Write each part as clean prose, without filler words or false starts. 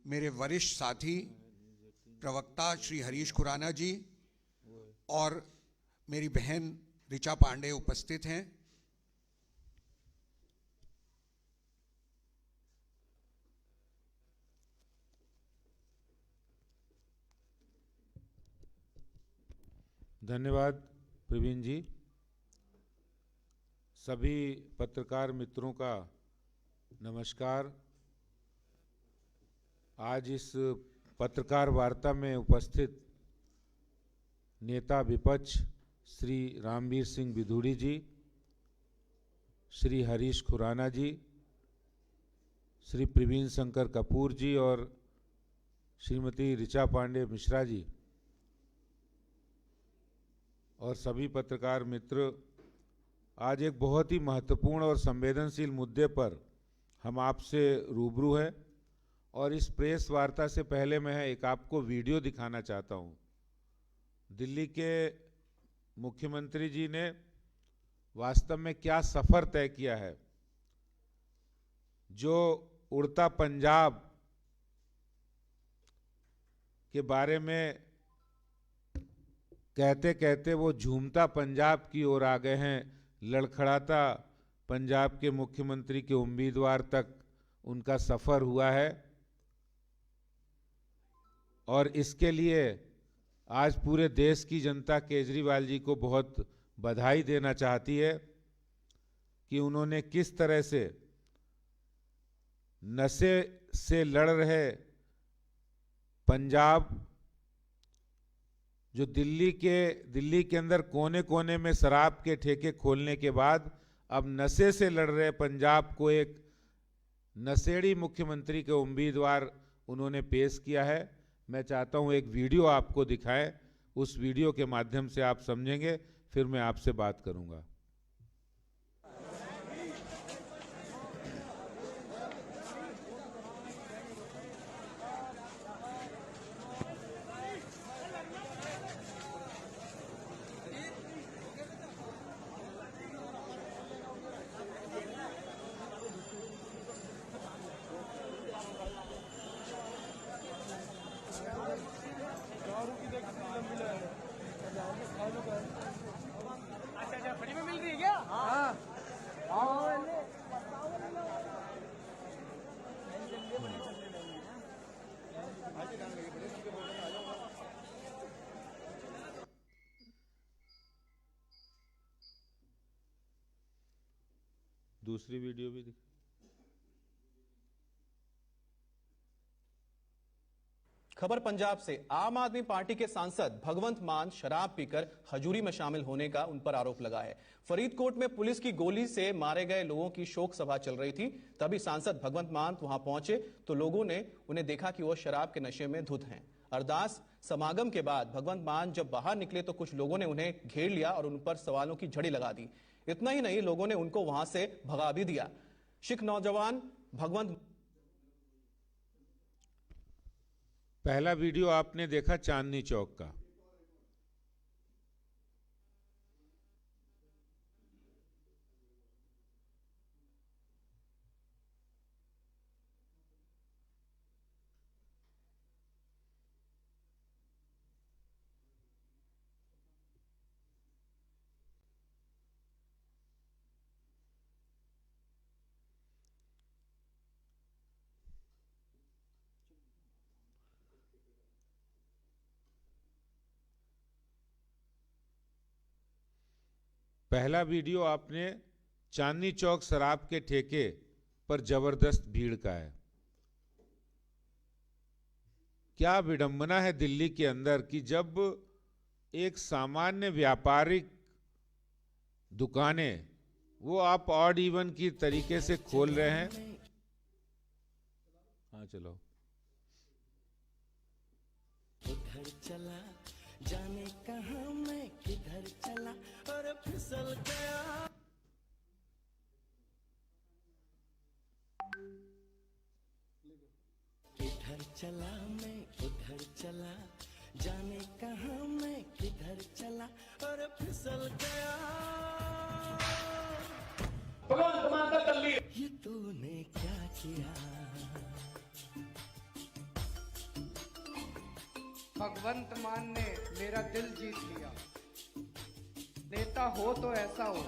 मेरे वरिष्ठ साथी प्रवक्ता श्री हरीश खुराना जी और मेरी बहन ऋचा पांडे उपस्थित हैं। धन्यवाद प्रवीण जी। सभी पत्रकार मित्रों का नमस्कार। आज इस पत्रकार वार्ता में उपस्थित नेता विपक्ष श्री रामवीर सिंह बिधूड़ी जी, श्री हरीश खुराना जी, श्री प्रवीण शंकर कपूर जी और श्रीमती ऋचा पांडे मिश्रा जी और सभी पत्रकार मित्र, आज एक बहुत ही महत्वपूर्ण और संवेदनशील मुद्दे पर हम आपसे रूबरू हैं। और इस प्रेस वार्ता से पहले मैं एक आपको वीडियो दिखाना चाहता हूं। दिल्ली के मुख्यमंत्री जी ने वास्तव में क्या सफर तय किया है। जो उड़ता पंजाब के बारे में कहते कहते वो झूमता पंजाब की ओर आ गए हैं। लड़खड़ाता पंजाब के मुख्यमंत्री के उम्मीदवार तक उनका सफर हुआ है और इसके लिए आज पूरे देश की जनता केजरीवाल जी को बहुत बधाई देना चाहती है कि उन्होंने किस तरह से नशे से लड़ रहे पंजाब, जो दिल्ली के अंदर कोने कोने में शराब के ठेके खोलने के बाद अब नशे से लड़ रहे पंजाब को एक नशेड़ी मुख्यमंत्री के उम्मीदवार उन्होंने पेश किया है। मैं चाहता हूं एक वीडियो आपको दिखाएं, उस वीडियो के माध्यम से आप समझेंगे, फिर मैं आपसे बात करूंगा। दूसरी वीडियो भी दिखा। खबर पंजाब से। आम आदमी पार्टी के सांसद भगवंत मान शराब पीकर हजूरी में शामिल होने का उन पर आरोप लगा है। फरीदकोट में पुलिस की गोली से मारे गए लोगों की शोक सभा चल रही थी। तभी सांसद भगवंत मान वहां पहुंचे तो लोगों ने उन्हें देखा कि वो शराब के नशे में धुत हैं। अरदास समागम के बाद भगवंत मान जब बाहर निकले तो कुछ लोगों ने उन्हें घेर लिया और उन पर सवालों की झड़ी लगा दी। इतना ही नहीं, लोगों ने उनको वहां से भगा भी दिया। सिख नौजवान भगवंत। पहला वीडियो आपने देखा चांदनी चौक का। पहला वीडियो आपने चांदनी चौक शराब के ठेके पर जबरदस्त भीड़ का है। क्या विडंबना है दिल्ली के अंदर कि जब एक सामान्य व्यापारिक दुकानें वो आप ऑड इवन की तरीके से खोल रहे हैं। हाँ चलो। उधर चला जाने कहां मैं किधर चला और फिसल गया। इधर चला मैं उधर चला जाने कहां मैं किधर चला और फिसल गया। ये तूने क्या किया। भगवंत मान ने मेरा दिल जीत लिया। नेता हो तो ऐसा हो।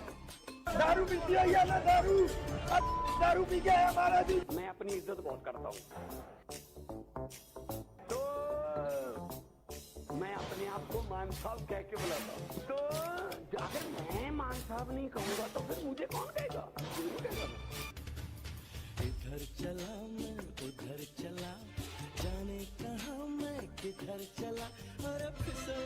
दारू पीती है या ना दारू? अब दारू पी के है हमारा जी। मैं अपनी इज्जत बहुत करता हूँ, तो मैं अपने आप को मान साहब कह के बुलाता हूँ। तो अगर मैं मान साहब नहीं कहूँगा तो फिर मुझे कौन कहेगा? इधर चला मैं उधर चला, जाने कहाँ मैं किधर चला और फिसल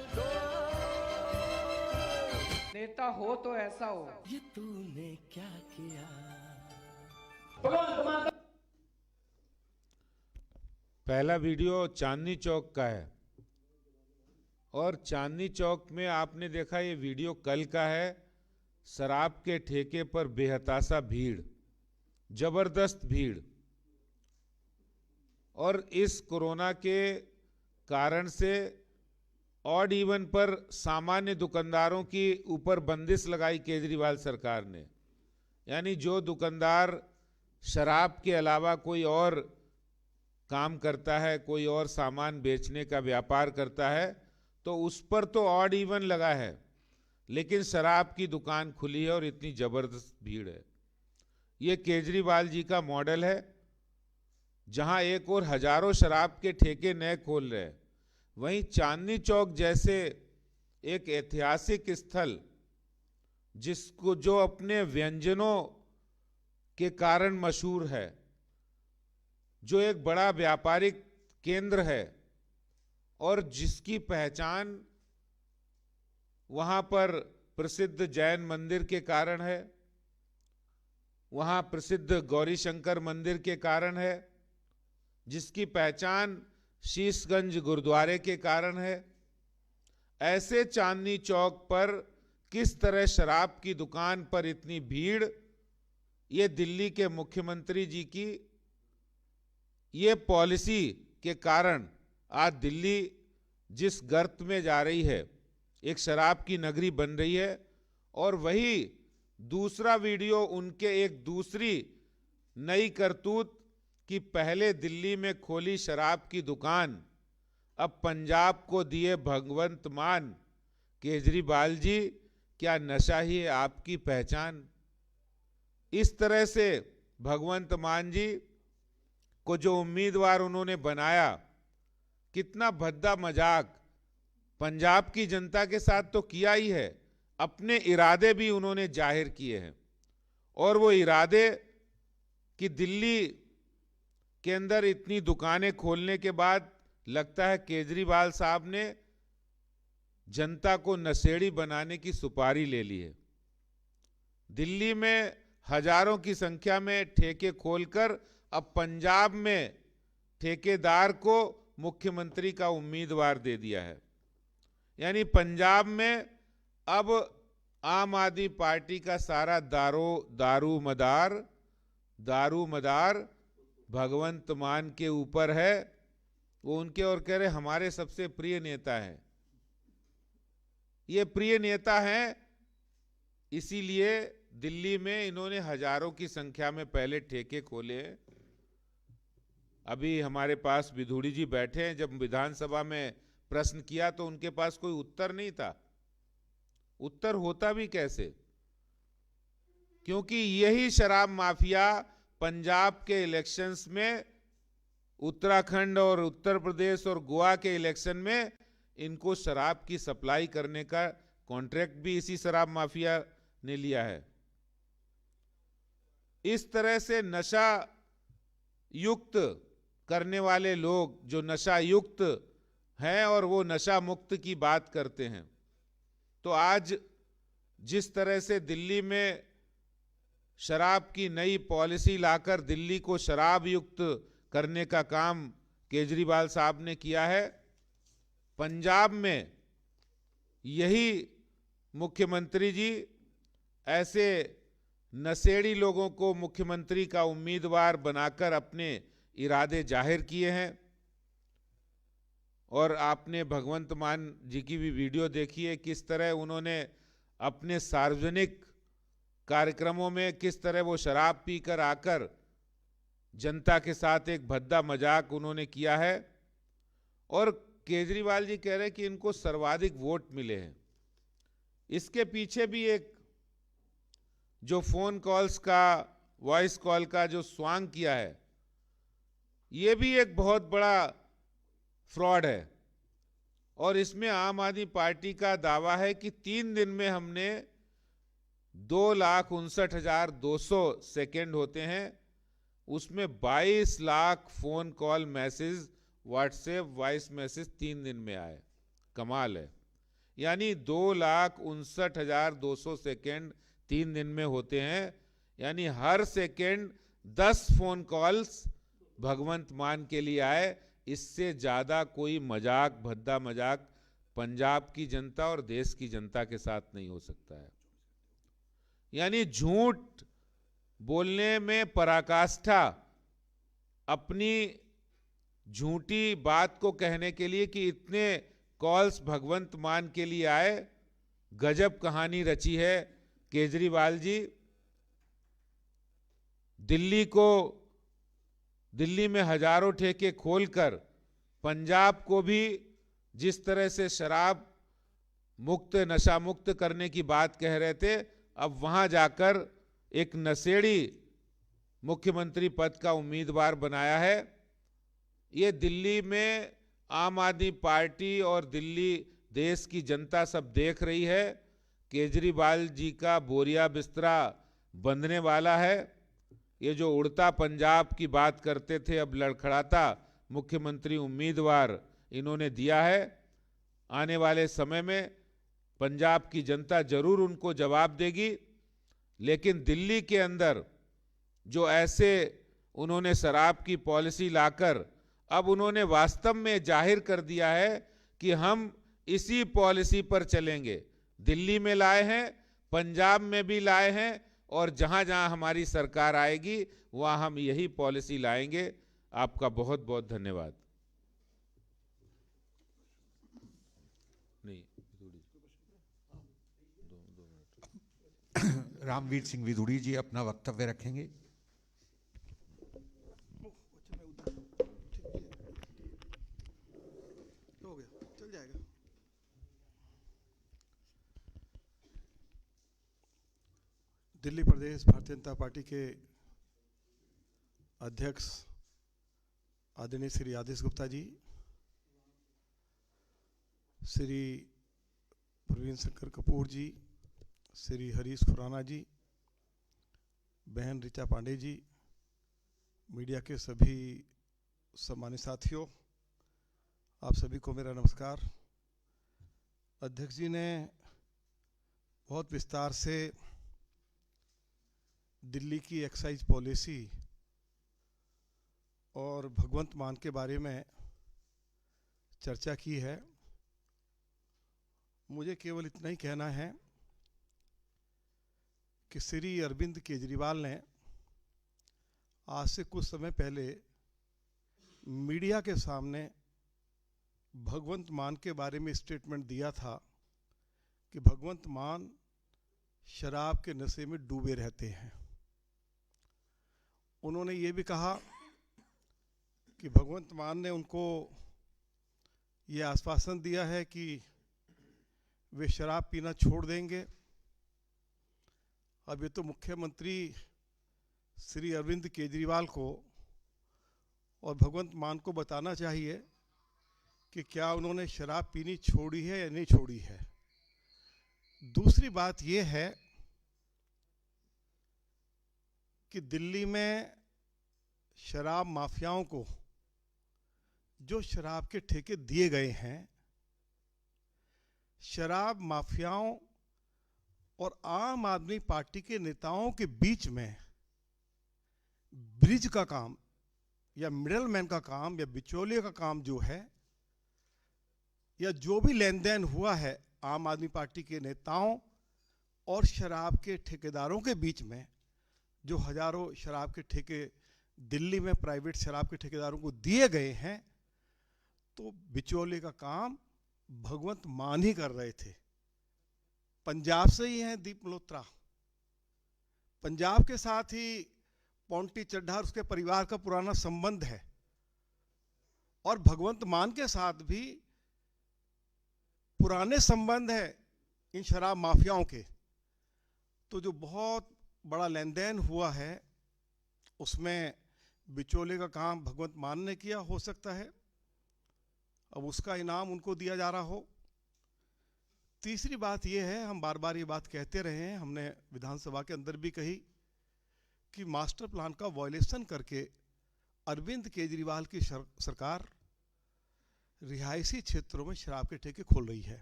नेता हो तो ऐसा हो। ये तूने क्या किया? पहला वीडियो चांदनी चौक का है और चांदनी चौक में आपने देखा ये वीडियो कल का है। शराब के ठेके पर बेहताशा भीड़, जबरदस्त भीड़, और इस कोरोना के कारण से ऑड इवन पर सामान्य दुकानदारों की ऊपर बंदिश लगाई केजरीवाल सरकार ने। यानी जो दुकानदार शराब के अलावा कोई और काम करता है, कोई और सामान बेचने का व्यापार करता है, तो उस पर तो ऑड इवन लगा है, लेकिन शराब की दुकान खुली है और इतनी जबरदस्त भीड़ है। ये केजरीवाल जी का मॉडल है, जहां एक और हजारों शराब के ठेके नए खोल रहे हैं, वहीं चांदनी चौक जैसे एक ऐतिहासिक स्थल, जिसको जो अपने व्यंजनों के कारण मशहूर है, जो एक बड़ा व्यापारिक केंद्र है और जिसकी पहचान वहां पर प्रसिद्ध जैन मंदिर के कारण है, वहां प्रसिद्ध गौरी शंकर मंदिर के कारण है, जिसकी पहचान शीशगंज गुरुद्वारे के कारण है। ऐसे चांदनी चौक पर किस तरह शराब की दुकान पर इतनी भीड़, ये दिल्ली के मुख्यमंत्री जी की ये पॉलिसी के कारण आज दिल्ली जिस गर्त में जा रही है, एक शराब की नगरी बन रही है। और वही दूसरा वीडियो उनके एक दूसरी नई करतूत कि पहले दिल्ली में खोली शराब की दुकान, अब पंजाब को दिए भगवंत मान। केजरीवाल जी, क्या नशा ही है आपकी पहचान? इस तरह से भगवंत मान जी को जो उम्मीदवार उन्होंने बनाया, कितना भद्दा मजाक पंजाब की जनता के साथ तो किया ही है, अपने इरादे भी उन्होंने जाहिर किए हैं। और वो इरादे कि दिल्ली के अंदर इतनी दुकानें खोलने के बाद लगता है केजरीवाल साहब ने जनता को नशेड़ी बनाने की सुपारी ले ली है। दिल्ली में हजारों की संख्या में ठेके खोलकर अब पंजाब में ठेकेदार को मुख्यमंत्री का उम्मीदवार दे दिया है। यानी पंजाब में अब आम आदमी पार्टी का सारा दारू मदार भगवंत मान के ऊपर है। वो उनके और कह रहे हमारे सबसे प्रिय नेता हैं। ये प्रिय नेता हैं, इसीलिए दिल्ली में इन्होंने हजारों की संख्या में पहले ठेके खोले हैं। अभी हमारे पास विधूड़ी जी बैठे हैं, जब विधानसभा में प्रश्न किया तो उनके पास कोई उत्तर नहीं था। उत्तर होता भी कैसे, क्योंकि यही शराब माफिया पंजाब के इलेक्शंस में, उत्तराखंड और उत्तर प्रदेश और गोवा के इलेक्शन में इनको शराब की सप्लाई करने का कॉन्ट्रैक्ट भी इसी शराब माफिया ने लिया है। इस तरह से नशा युक्त करने वाले लोग जो नशा युक्त हैं और वो नशा मुक्त की बात करते हैं, तो आज जिस तरह से दिल्ली में शराब की नई पॉलिसी लाकर दिल्ली को शराब युक्त करने का काम केजरीवाल साहब ने किया है, पंजाब में यही मुख्यमंत्री जी ऐसे नशेड़ी लोगों को मुख्यमंत्री का उम्मीदवार बनाकर अपने इरादे जाहिर किए हैं। और आपने भगवंत मान जी की भी वीडियो देखी है, किस तरह उन्होंने अपने सार्वजनिक कार्यक्रमों में किस तरह वो शराब पीकर आकर जनता के साथ एक भद्दा मजाक उन्होंने किया है। और केजरीवाल जी कह रहे हैं कि इनको सर्वाधिक वोट मिले हैं, इसके पीछे भी एक जो फोन कॉल्स का, वॉइस कॉल का जो स्वांग किया है, ये भी एक बहुत बड़ा फ्रॉड है। और इसमें आम आदमी पार्टी का दावा है कि 3 दिन में हमने 2,59,200 सेकेंड होते हैं, उसमें 22 lakh phone call, message, WhatsApp voice message 3 दिन में आए। कमाल है। यानी 2,59,200 सेकेंड 3 दिन में होते हैं, यानी हर सेकेंड 10 फोन कॉल्स भगवंत मान के लिए आए। इससे ज्यादा कोई मजाक, भद्दा मजाक पंजाब की जनता और देश की जनता के साथ नहीं हो सकता है। यानी झूठ बोलने में पराकाष्ठा, अपनी झूठी बात को कहने के लिए कि इतने कॉल्स भगवंत मान के लिए आए। गजब कहानी रची है केजरीवाल जी। दिल्ली में हजारों ठेके खोलकर पंजाब को भी जिस तरह से शराब मुक्त, नशा मुक्त करने की बात कह रहे थे, अब वहां जाकर एक नशेड़ी मुख्यमंत्री पद का उम्मीदवार बनाया है। ये दिल्ली में आम आदमी पार्टी और दिल्ली देश की जनता सब देख रही है। केजरीवाल जी का बोरिया बिस्तरा बंधने वाला है। ये जो उड़ता पंजाब की बात करते थे, अब लड़खड़ाता मुख्यमंत्री उम्मीदवार इन्होंने दिया है। आने वाले समय में पंजाब की जनता जरूर उनको जवाब देगी। लेकिन दिल्ली के अंदर जो ऐसे उन्होंने शराब की पॉलिसी लाकर अब उन्होंने वास्तव में जाहिर कर दिया है कि हम इसी पॉलिसी पर चलेंगे। दिल्ली में लाए हैं, पंजाब में भी लाए हैं, और जहां जहां हमारी सरकार आएगी वहां हम यही पॉलिसी लाएंगे। आपका बहुत बहुत धन्यवाद। रामवीर सिंह विधुड़ी जी अपना वक्तव्य रखेंगे। हो गया, चल जाएगा। दिल्ली प्रदेश भारतीय जनता पार्टी के अध्यक्ष आदरणीय श्री आदेश गुप्ता जी, श्री प्रवीण शंकर कपूर जी, श्री हरीश खुराना जी, बहन ऋचा पांडे जी, मीडिया के सभी सम्मानित साथियों, आप सभी को मेरा नमस्कार। अध्यक्ष जी ने बहुत विस्तार से दिल्ली की एक्साइज पॉलिसी और भगवंत मान के बारे में चर्चा की है। मुझे केवल इतना ही कहना है कि श्री अरविंद केजरीवाल ने आज से कुछ समय पहले मीडिया के सामने भगवंत मान के बारे में स्टेटमेंट दिया था कि भगवंत मान शराब के नशे में डूबे रहते हैं। उन्होंने ये भी कहा कि भगवंत मान ने उनको ये आश्वासन दिया है कि वे शराब पीना छोड़ देंगे। अब ये तो मुख्यमंत्री श्री अरविंद केजरीवाल को और भगवंत मान को बताना चाहिए कि क्या उन्होंने शराब पीनी छोड़ी है या नहीं छोड़ी है। दूसरी बात ये है कि दिल्ली में शराब माफियाओं को जो शराब के ठेके दिए गए हैं, शराब माफियाओं और आम आदमी पार्टी के नेताओं के बीच में ब्रिज का काम या मिडलमैन का काम या बिचौलिए का काम जो है, या जो भी लेन देन हुआ है आम आदमी पार्टी के नेताओं और शराब के ठेकेदारों के बीच में, जो हजारों शराब के ठेके दिल्ली में प्राइवेट शराब के ठेकेदारों को दिए गए हैं, तो बिचौलिए का काम भगवंत मान ही कर रहे थे। पंजाब से ही हैं दीप मल्होत्रा, पंजाब के साथ ही पॉन्टी चड्ढा और उसके परिवार का पुराना संबंध है, और भगवंत मान के साथ भी पुराने संबंध है इन शराब माफियाओं के, तो जो बहुत बड़ा लेन देन हुआ है उसमें बिचौले का काम भगवंत मान ने किया, हो सकता है अब उसका इनाम उनको दिया जा रहा हो। तीसरी बात यह है, हम बार बार ये बात कहते रहे हैं, हमने विधानसभा के अंदर भी कही कि मास्टर प्लान का वायलेशन करके अरविंद केजरीवाल की सरकार रिहायशी क्षेत्रों में शराब के ठेके खोल रही है।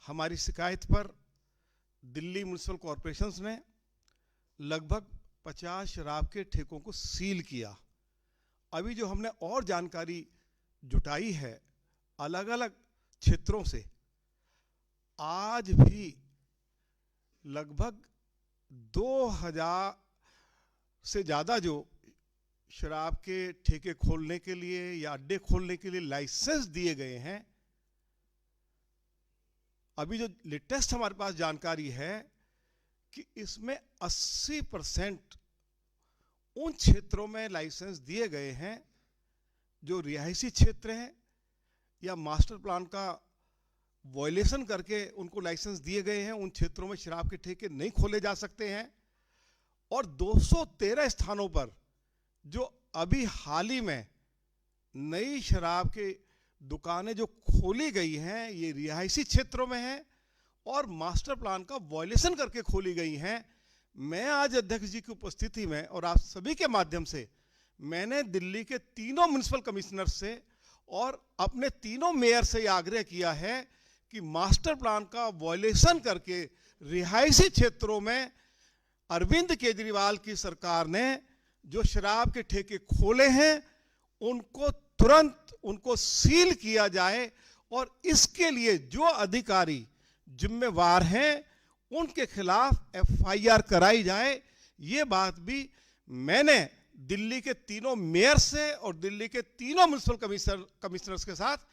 हमारी शिकायत पर दिल्ली म्युनिसिपल कॉरपोरेशन ने लगभग 50 शराब के ठेकों को सील किया। अभी जो हमने और जानकारी जुटाई है अलग अलग क्षेत्रों से, आज भी लगभग 2000 से ज़्यादा जो शराब के ठेके खोलने के लिए या अड्डे खोलने के लिए लाइसेंस दिए गए हैं। अभी जो लेटेस्ट हमारे पास जानकारी है कि इसमें 80% उन क्षेत्रों में लाइसेंस दिए गए हैं जो रिहायशी क्षेत्र हैं या मास्टर प्लान का वायलेशन करके उनको लाइसेंस दिए गए हैं। उन क्षेत्रों में शराब के ठेके नहीं खोले जा सकते हैं। और 213 स्थानों पर जो अभी हाल ही में नई शराब की दुकानें जो खोली गई हैं, ये रिहायशी क्षेत्रों में हैं और मास्टर प्लान का वायलेशन करके खोली गई हैं। मैं आज अध्यक्ष जी की उपस्थिति में और आप सभी के माध्यम से मैंने दिल्ली के तीनों म्युनिसिपल कमिश्नर से और अपने तीनों मेयर से आग्रह किया है कि मास्टर प्लान का वायलेशन करके रिहायशी क्षेत्रों में अरविंद केजरीवाल की सरकार ने जो शराब के ठेके खोले हैं उनको तुरंत उनको सील किया जाए और इसके लिए जो अधिकारी जिम्मेवार हैं उनके खिलाफ एफआईआर कराई जाए। ये बात भी मैंने दिल्ली के तीनों मेयर से और दिल्ली के तीनों म्युनिसिपल कमिश्नर्स के साथ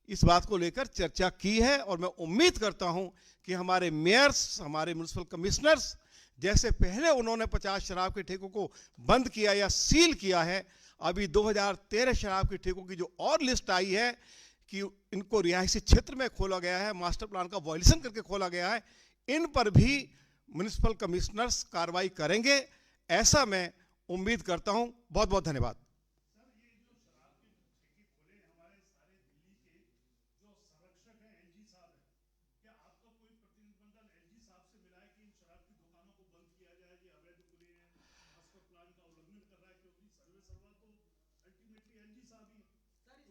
इस बात को लेकर चर्चा की है और मैं उम्मीद करता हूं कि हमारे मेयर्स, हमारे म्युनिसिपल कमिश्नर्स जैसे पहले उन्होंने 50 शराब के ठेकों को बंद किया या सील किया है, अभी 2013 शराब के ठेकों की जो और लिस्ट आई है कि इनको रिहायशी क्षेत्र में खोला गया है, मास्टर प्लान का वायलेशन करके खोला गया है, इन पर भी म्युनिसिपल कमिश्नर्स कार्रवाई करेंगे, ऐसा मैं उम्मीद करता हूं। बहुत बहुत धन्यवाद।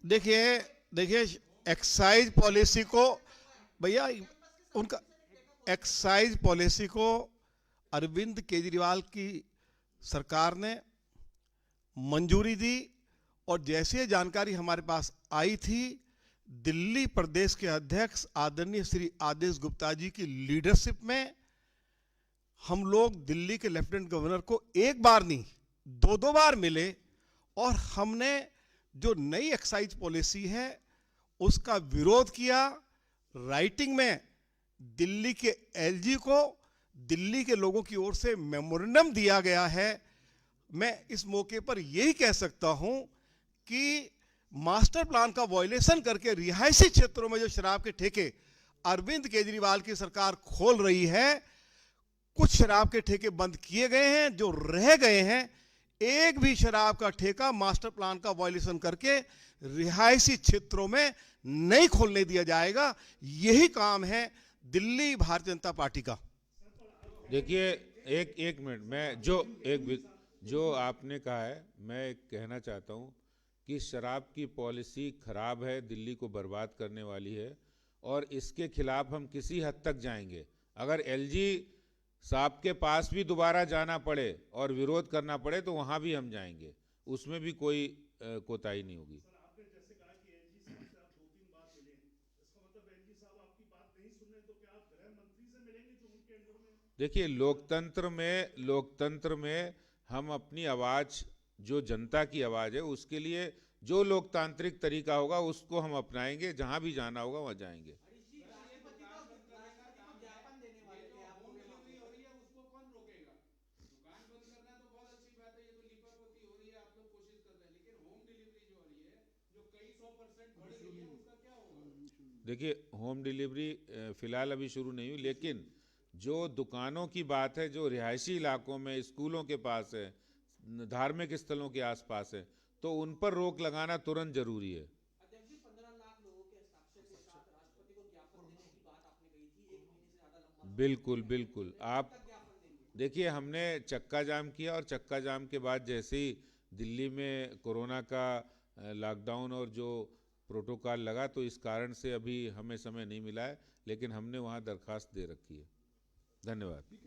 देखिए एक्साइज पॉलिसी को भैया उनका एक्साइज पॉलिसी को अरविंद केजरीवाल की सरकार ने मंजूरी दी और जैसे जानकारी हमारे पास आई थी, दिल्ली प्रदेश के अध्यक्ष आदरणीय श्री आदेश गुप्ता जी की लीडरशिप में हम लोग दिल्ली के लेफ्टिनेंट गवर्नर को एक बार नहीं 2 बार मिले और हमने जो नई एक्साइज पॉलिसी है उसका विरोध किया। राइटिंग में दिल्ली के एलजी को दिल्ली के लोगों की ओर से मेमोरेंडम दिया गया है। मैं इस मौके पर यही कह सकता हूं कि मास्टर प्लान का वायलेशन करके रिहायशी क्षेत्रों में जो शराब के ठेके अरविंद केजरीवाल की सरकार खोल रही है, कुछ शराब के ठेके बंद किए गए हैं, जो रह गए हैं एक भी शराब का ठेका मास्टर प्लान का वायलेशन करके रिहायशी क्षेत्रों में नहीं खोलने दिया जाएगा। यही काम है दिल्ली भारतीय जनता पार्टी का। देखिए एक मिनट, मैं जो आपने कहा है मैं कहना चाहता हूं कि शराब की पॉलिसी खराब है, दिल्ली को बर्बाद करने वाली है और इसके खिलाफ हम किसी हद तक जाएंगे। अगर एलजी साहब के पास भी दोबारा जाना पड़े और विरोध करना पड़े तो वहां भी हम जाएंगे, उसमें भी कोई कोताही नहीं होगी। देखिए लोकतंत्र में हम अपनी आवाज, जो जनता की आवाज है, उसके लिए जो लोकतांत्रिक तरीका होगा उसको हम अपनाएंगे, जहां भी जाना होगा वहां जाएंगे। देखिए, होम डिलीवरी फिलहाल अभी शुरू नहीं हुई, लेकिन जो दुकानों की बात है, जो रिहायशी इलाकों में, स्कूलों के पास है, धार्मिक स्थलों के आसपास है, तो उन पर रोक लगाना तुरंत जरूरी है। बिल्कुल बिल्कुल। आप देखिए, हमने चक्का जाम किया और चक्का जाम के बाद जैसे ही दिल्ली में कोरोना का लॉकडाउन और जो प्रोटोकॉल लगा, तो इस कारण से अभी हमें समय नहीं मिला है, लेकिन हमने वहाँ दरखास्त दे रखी है। धन्यवाद।